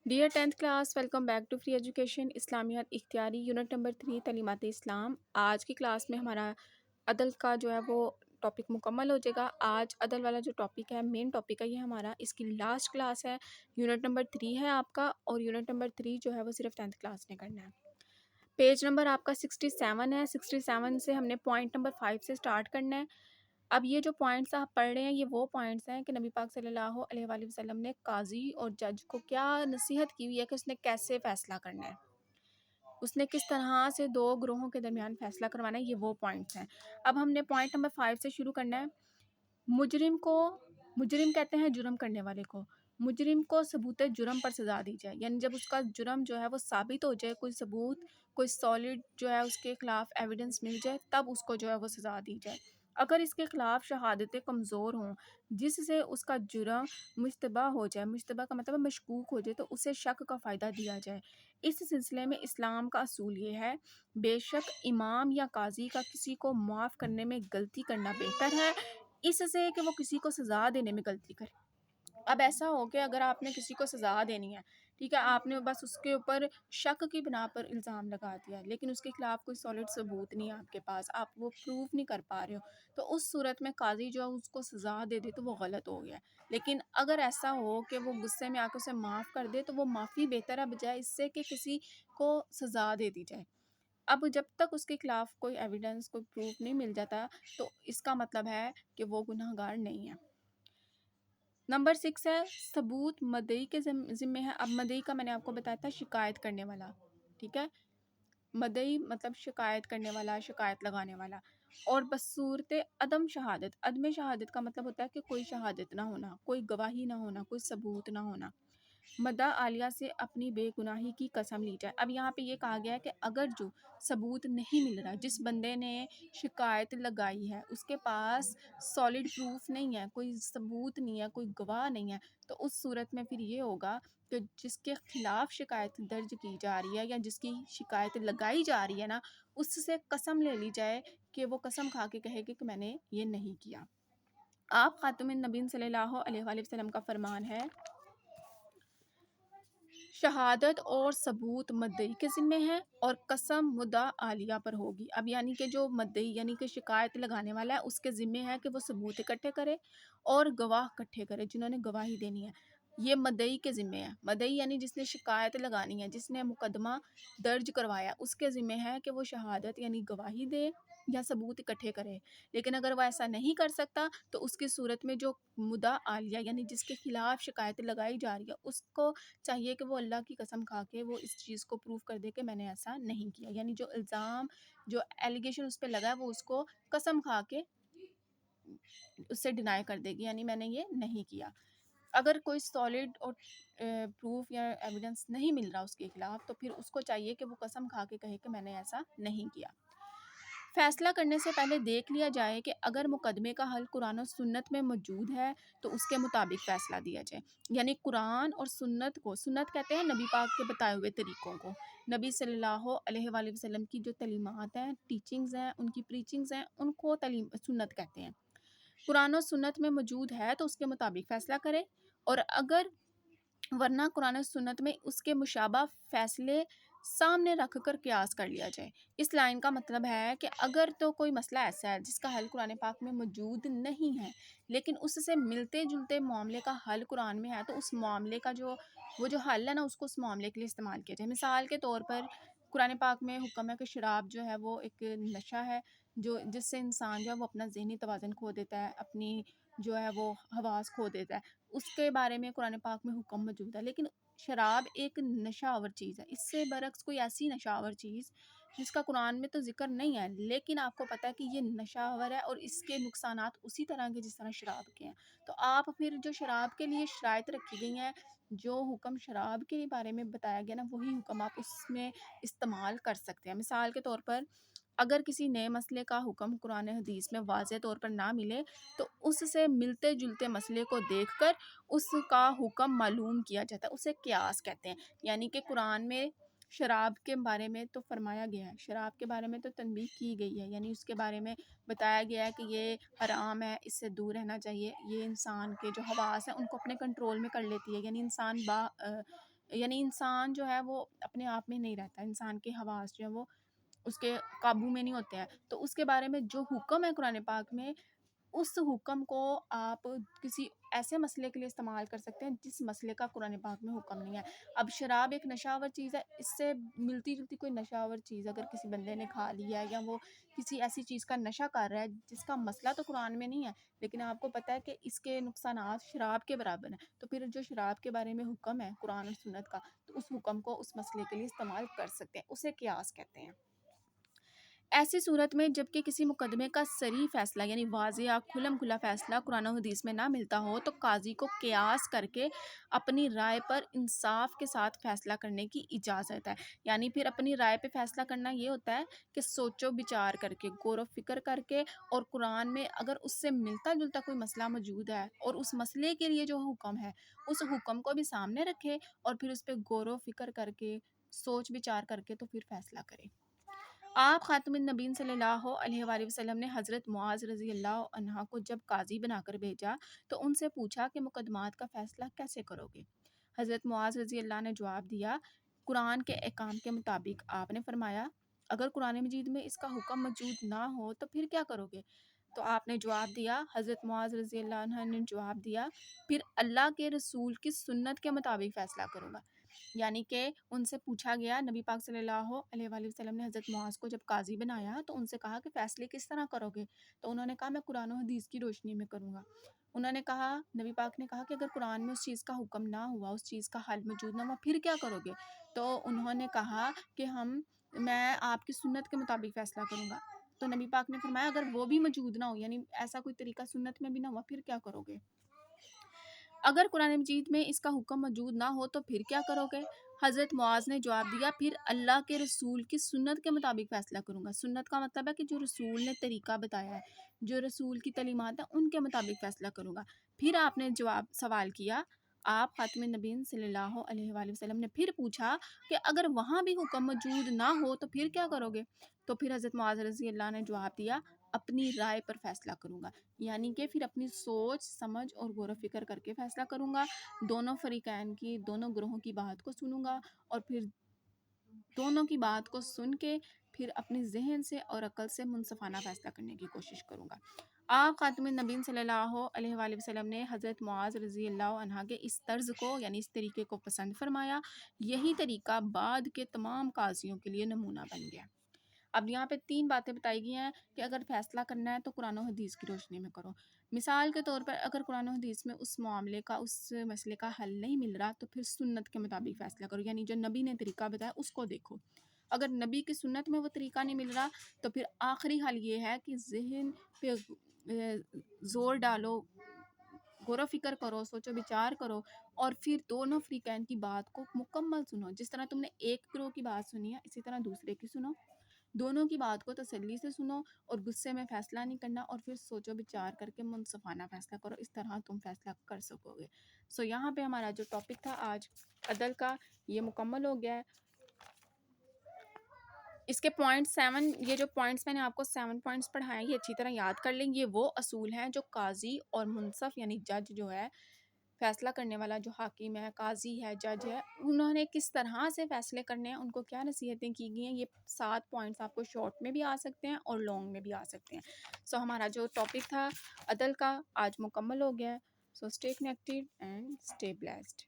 Dear 10th class, welcome back to free education اسلامیات اختیاری unit number 3 تعلیمات اسلام۔ آج کی کلاس میں ہمارا عدل کا جو ہے وہ ٹاپک مکمل ہو جائے گا۔ آج عدل والا جو ٹاپک ہے، مین ٹاپک ہے یہ ہمارا، اس کی لاسٹ کلاس ہے، یونٹ نمبر 3 ہے آپ کا، اور یونٹ نمبر 3 جو ہے وہ صرف 10th کلاس نے کرنا ہے۔ پیج نمبر آپ کا 67 ہے، 67 سے ہم نے پوائنٹ نمبر 5 سے سٹارٹ کرنا ہے۔ اب یہ جو پوائنٹس آپ پڑھ رہے ہیں یہ وہ پوائنٹس ہیں کہ نبی پاک صلی اللہ علیہ وآلہ وسلم نے قاضی اور جج کو کیا نصیحت کی ہوئی ہے کہ اس نے کیسے فیصلہ کرنا ہے، اس نے کس طرح سے دو گروہوں کے درمیان فیصلہ کروانا ہے، یہ وہ پوائنٹس ہیں۔ اب ہم نے پوائنٹ نمبر 5 سے شروع کرنا ہے۔ مجرم کہتے ہیں جرم کرنے والے کو، مجرم کو ثبوت جرم پر سزا دی جائے، یعنی جب اس کا جرم جو ہے وہ ثابت ہو جائے، کوئی ثبوت، کوئی سالڈ جو ہے اس کے خلاف ایویڈنس مل جائے، تب اس کو جو ہے وہ سزا دی جائے۔ اگر اس کے خلاف شہادتیں کمزور ہوں جس سے اس کا جرم مشتبہ ہو جائے، مشتبہ کا مطلب مشکوک ہو جائے، تو اسے شک کا فائدہ دیا جائے۔ اس سلسلے میں اسلام کا اصول یہ ہے، بے شک امام یا قاضی کا کسی کو معاف کرنے میں غلطی کرنا بہتر ہے اس سے کہ وہ کسی کو سزا دینے میں غلطی کرے۔ اب ایسا ہو کہ اگر آپ نے کسی کو سزا دینی ہے، ٹھیک ہے، آپ نے بس اس کے اوپر شک کی بنا پر الزام لگا دیا، لیکن اس کے خلاف کوئی سالڈ ثبوت نہیں ہے آپ کے پاس، آپ وہ پروف نہیں کر پا رہے ہو، تو اس صورت میں قاضی جو اس کو سزا دے دے تو وہ غلط ہو گیا۔ لیکن اگر ایسا ہو کہ وہ غصے میں آ کے اسے معاف کر دے تو وہ معافی بہتر ہے، بجائے اس سے کہ کسی کو سزا دے دی جائے۔ اب جب تک اس کے خلاف کوئی ایویڈنس، کوئی پروف نہیں مل جاتا تو اس کا مطلب ہے کہ وہ گناہ گار نہیں ہے۔ نمبر 6 ہے ثبوت مدعی کے ذمے ہے۔ اب مدعی کا میں نے آپ کو بتایا تھا شکایت کرنے والا، ٹھیک ہے، مدعی مطلب شکایت کرنے والا، شکایت لگانے والا۔ اور بصورت عدم شہادت، عدم شہادت کا مطلب ہوتا ہے کہ کوئی شہادت نہ ہونا، کوئی گواہی نہ ہونا، کوئی ثبوت نہ ہونا۔ مدعا عالیہ سے اپنی بے گناہی کی قسم لی جائے۔ اب یہاں پہ یہ کہا گیا ہے کہ اگر جو ثبوت نہیں مل رہا، جس بندے نے شکایت لگائی ہے اس کے پاس سالڈ پروف نہیں ہے، کوئی ثبوت نہیں ہے، کوئی گواہ نہیں ہے، تو اس صورت میں پھر یہ ہوگا کہ جس کے خلاف شکایت درج کی جا رہی ہے یا جس کی شکایت لگائی جا رہی ہے نا، اس سے قسم لے لی جائے کہ وہ قسم کھا کے کہے گی کہ میں نے یہ نہیں کیا۔ آپ خاتم النبیین صلی اللہ علیہ وآلہ وسلم کا فرمان ہے، شہادت اور ثبوت مدعی کے ذمے ہے اور قسم مدعا عالیہ پر ہوگی۔ اب یعنی کہ جو مدعی یعنی کہ شکایت لگانے والا ہے اس کے ذمے ہے کہ وہ ثبوت اکٹھے کرے اور گواہ اکٹھے کرے جنہوں نے گواہی دینی ہے، یہ مدعی کے ذمے ہے۔ مدعی یعنی جس نے شکایت لگانی ہے، جس نے مقدمہ درج کروایا، اس کے ذمے ہے کہ وہ شہادت یعنی گواہی دے یا ثبوت اکٹھے کرے۔ لیکن اگر وہ ایسا نہیں کر سکتا تو اس کی صورت میں جو مدعا عالیہ یعنی جس کے خلاف شکایت لگائی جا رہی ہے اس کو چاہیے کہ وہ اللہ کی قسم کھا کے وہ اس چیز کو پروف کر دے کہ میں نے ایسا نہیں کیا، یعنی جو الزام، جو ایلیگیشن اس پہ لگا ہے وہ اس کو قسم کھا کے اس سے ڈینائی کر دے گی، یعنی میں نے یہ نہیں کیا۔ اگر کوئی سالڈ اور پروف یا ایویڈنس نہیں مل رہا اس کے خلاف تو پھر اس کو چاہیے کہ وہ قسم کھا کے کہے کہ میں نے ایسا نہیں کیا۔ فیصلہ کرنے سے پہلے دیکھ لیا جائے کہ اگر مقدمے کا حل قرآن و سنت میں موجود ہے تو اس کے مطابق فیصلہ دیا جائے، یعنی قرآن اور سنت کو، سنت کہتے ہیں نبی پاک کے بتائے ہوئے طریقوں کو، نبی صلی اللہ علیہ وآلہ وسلم کی جو تعلیمات ہیں، ٹیچنگز ہیں، ان کی پریچنگز ہیں، ان کو سنت کہتے ہیں۔ قرآن و سنت میں موجود ہے تو اس کے مطابق فیصلہ کرے، اور اگر ورنہ قرآن و سنت میں اس کے مشابہ فیصلے سامنے رکھ کر قیاس کر لیا جائے۔ اس لائن کا مطلب ہے کہ اگر تو کوئی مسئلہ ایسا ہے جس کا حل قرآن پاک میں موجود نہیں ہے لیکن اس سے ملتے جلتے معاملے کا حل قرآن میں ہے، تو اس معاملے کا جو حل ہے نا اس کو اس معاملے کے لیے استعمال کیا جائے۔ مثال کے طور پر قرآن پاک میں حکم ہے کہ شراب جو ہے وہ ایک نشہ ہے جس سے انسان جو ہے وہ اپنا ذہنی توازن کھو دیتا ہے، اپنی جو ہے وہ حواس کھو دیتا ہے، اس کے بارے میں قرآن پاک میں حکم موجود ہے۔ لیکن شراب ایک نشہ آور چیز ہے، اس سے برعکس کوئی ایسی نشہ آور چیز جس کا قرآن میں تو ذکر نہیں ہے لیکن آپ کو پتہ ہے کہ یہ نشہ آور ہے اور اس کے نقصانات اسی طرح کے جس طرح شراب کے ہیں، تو آپ پھر جو شراب کے لیے شرائط رکھی گئی ہیں، جو حکم شراب کے بارے میں بتایا گیا نا، وہی حکم آپ اس میں استعمال کر سکتے ہیں۔ مثال کے طور پر اگر کسی نئے مسئلے کا حکم قرآن حدیث میں واضح طور پر نہ ملے تو اس سے ملتے جلتے مسئلے کو دیکھ کر اس کا حکم معلوم کیا جاتا ہے، اسے قیاس کہتے ہیں۔ یعنی کہ قرآن میں شراب کے بارے میں تو فرمایا گیا ہے، شراب کے بارے میں تو تنبیہ کی گئی ہے، یعنی اس کے بارے میں بتایا گیا ہے کہ یہ حرام ہے، اس سے دور رہنا چاہیے، یہ انسان کے جو حواس ہیں ان کو اپنے کنٹرول میں کر لیتی ہے، یعنی انسان یعنی انسان جو ہے وہ اپنے آپ میں نہیں رہتا، انسان کے حواس جو ہیں وہ اس کے قابو میں نہیں ہوتے ہیں، تو اس کے بارے میں جو حکم ہے قرآن پاک میں، اس حکم کو آپ کسی ایسے مسئلے کے لیے استعمال کر سکتے ہیں جس مسئلے کا قرآن پاک میں حکم نہیں ہے۔ اب شراب ایک نشہ آور چیز ہے، اس سے ملتی جلتی کوئی نشہ آور چیز اگر کسی بندے نے کھا لیا ہے یا وہ کسی ایسی چیز کا نشہ کر رہا ہے جس کا مسئلہ تو قرآن میں نہیں ہے، لیکن آپ کو پتہ ہے کہ اس کے نقصانات شراب کے برابر ہیں، تو پھر جو شراب کے بارے میں حکم ہے قرآن اور سنت کا، تو اس حکم کو اس مسئلے کے لیے استعمال کر سکتے ہیں، اسے قیاس کہتے ہیں۔ ایسی صورت میں جبکہ کسی مقدمے کا صریح فیصلہ یعنی واضح کھلم کھلا فیصلہ قرآن و حدیث میں نہ ملتا ہو تو قاضی کو قیاس کر کے اپنی رائے پر انصاف کے ساتھ فیصلہ کرنے کی اجازت ہے۔ یعنی پھر اپنی رائے پہ فیصلہ کرنا یہ ہوتا ہے کہ سوچو بچار کر کے، غور و فکر کر کے، اور قرآن میں اگر اس سے ملتا جلتا کوئی مسئلہ موجود ہے اور اس مسئلے کے لیے جو حکم ہے اس حکم کو بھی سامنے رکھے اور پھر اس پہ غور و فکر کر کے سوچ بچار کر کے تو پھر فیصلہ کرے۔ آپ خاتم النبیین صلی اللہ علیہ وآلہ وسلم نے حضرت معاذ رضی اللہ عنہ کو جب قاضی بنا کر بھیجا تو ان سے پوچھا کہ مقدمات کا فیصلہ کیسے کرو گے؟ حضرت معاذ رضی اللہ نے جواب دیا، قرآن کے احکام کے مطابق۔ آپ نے فرمایا، اگر قرآن مجید میں اس کا حکم موجود نہ ہو تو پھر کیا کرو گے؟ تو آپ نے جواب دیا، حضرت معاذ رضی اللہ عنہ نے جواب دیا، پھر اللہ کے رسول کی سنت کے مطابق فیصلہ کروں گا۔ یعنی کہ ان سے پوچھا گیا، نبی پاک صلی اللہ علیہ وآلہ وسلم نے حضرت معاذ کو جب قاضی بنایا تو ان سے کہا کہ فیصلے کس طرح کرو گے؟ تو انہوں نے کہا میں قرآن و حدیث کی روشنی میں کروں گا۔ انہوں نے کہا، نبی پاک نے کہا کہ اگر قرآن میں اس چیز کا حکم نہ ہوا، اس چیز کا حل موجود نہ ہوا، پھر کیا کرو گے؟ تو انہوں نے کہا کہ میں آپ کی سنت کے مطابق فیصلہ کروں گا۔ تو نبی پاک نے فرمایا اگر وہ بھی موجود نہ ہو، یعنی ایسا کوئی طریقہ سنت میں بھی نہ ہوا، پھر کیا کرو گے؟ اگر قرآن مجید میں اس کا حکم موجود نہ ہو تو پھر کیا کرو گے؟ حضرت معاذ نے جواب دیا، پھر اللہ کے رسول کی سنت کے مطابق فیصلہ کروں گا۔ سنت کا مطلب ہے کہ جو رسول نے طریقہ بتایا ہے، جو رسول کی تعلیمات ہیں ان کے مطابق فیصلہ کروں گا۔ پھر آپ نے سوال کیا، آپ خاتم النبیین صلی اللہ علیہ وآلہ وسلم نے پھر پوچھا کہ اگر وہاں بھی حکم موجود نہ ہو تو پھر کیا کرو گے؟ تو پھر حضرت معاذ رضی اللہ نے جواب دیا، اپنی رائے پر فیصلہ کروں گا۔ یعنی کہ پھر اپنی سوچ سمجھ اور غور و فکر کر کے فیصلہ کروں گا، دونوں فریقین کی، دونوں گروہوں کی بات کو سنوں گا، اور پھر دونوں کی بات کو سن کے پھر اپنی ذہن سے اور عقل سے منصفانہ فیصلہ کرنے کی کوشش کروں گا۔ آپ خاتم النبیین صلی اللہ علیہ وآلہ وسلم نے حضرت معاذ رضی اللہ عنہ کے اس طرز کو یعنی اس طریقے کو پسند فرمایا۔ یہی طریقہ بعد کے تمام قاضیوں کے لیے نمونہ بن گیا۔ اب یہاں پہ 3 باتیں بتائی گئی ہیں کہ اگر فیصلہ کرنا ہے تو قرآن و حدیث کی روشنی میں کرو۔ مثال کے طور پر اگر قرآن و حدیث میں اس معاملے کا، اس مسئلے کا حل نہیں مل رہا تو پھر سنت کے مطابق فیصلہ کرو، یعنی جو نبی نے طریقہ بتایا اس کو دیکھو۔ اگر نبی کی سنت میں وہ طریقہ نہیں مل رہا تو پھر آخری حل یہ ہے کہ ذہن پہ زور ڈالو، غور و فکر کرو، سوچو بچار کرو، اور پھر دونوں فریقین کی بات کو مکمل سنو۔ جس طرح تم نے ایک گروہ کی بات سنی ہے اسی طرح دوسرے کی سنو، دونوں کی بات کو تسلی سے سنو اور غصے میں فیصلہ نہیں کرنا، اور پھر سوچو بچار کر کے منصفانہ فیصلہ کرو، اس طرح تم فیصلہ کر سکو گے۔ یہاں پہ ہمارا جو ٹاپک تھا آج عدل کا یہ مکمل ہو گیا ہے۔ اس کے پوائنٹ 7، یہ جو پوائنٹس میں نے آپ کو 7 پوائنٹس پڑھائے ہیں یہ اچھی طرح یاد کر لیں۔ یہ وہ اصول ہیں جو قاضی اور منصف یعنی جج جو ہے، فیصلہ کرنے والا جو حاکم ہے، قاضی ہے، جج ہے، انہوں نے کس طرح سے فیصلے کرنے ہیں، ان کو کیا نصیحتیں کی گئی ہیں۔ یہ 7 پوائنٹس آپ کو شارٹ میں بھی آ سکتے ہیں اور لانگ میں بھی آ سکتے ہیں۔ ہمارا جو ٹاپک تھا عدل کا آج مکمل ہو گیا ہے۔ Stay connected and stay blessed.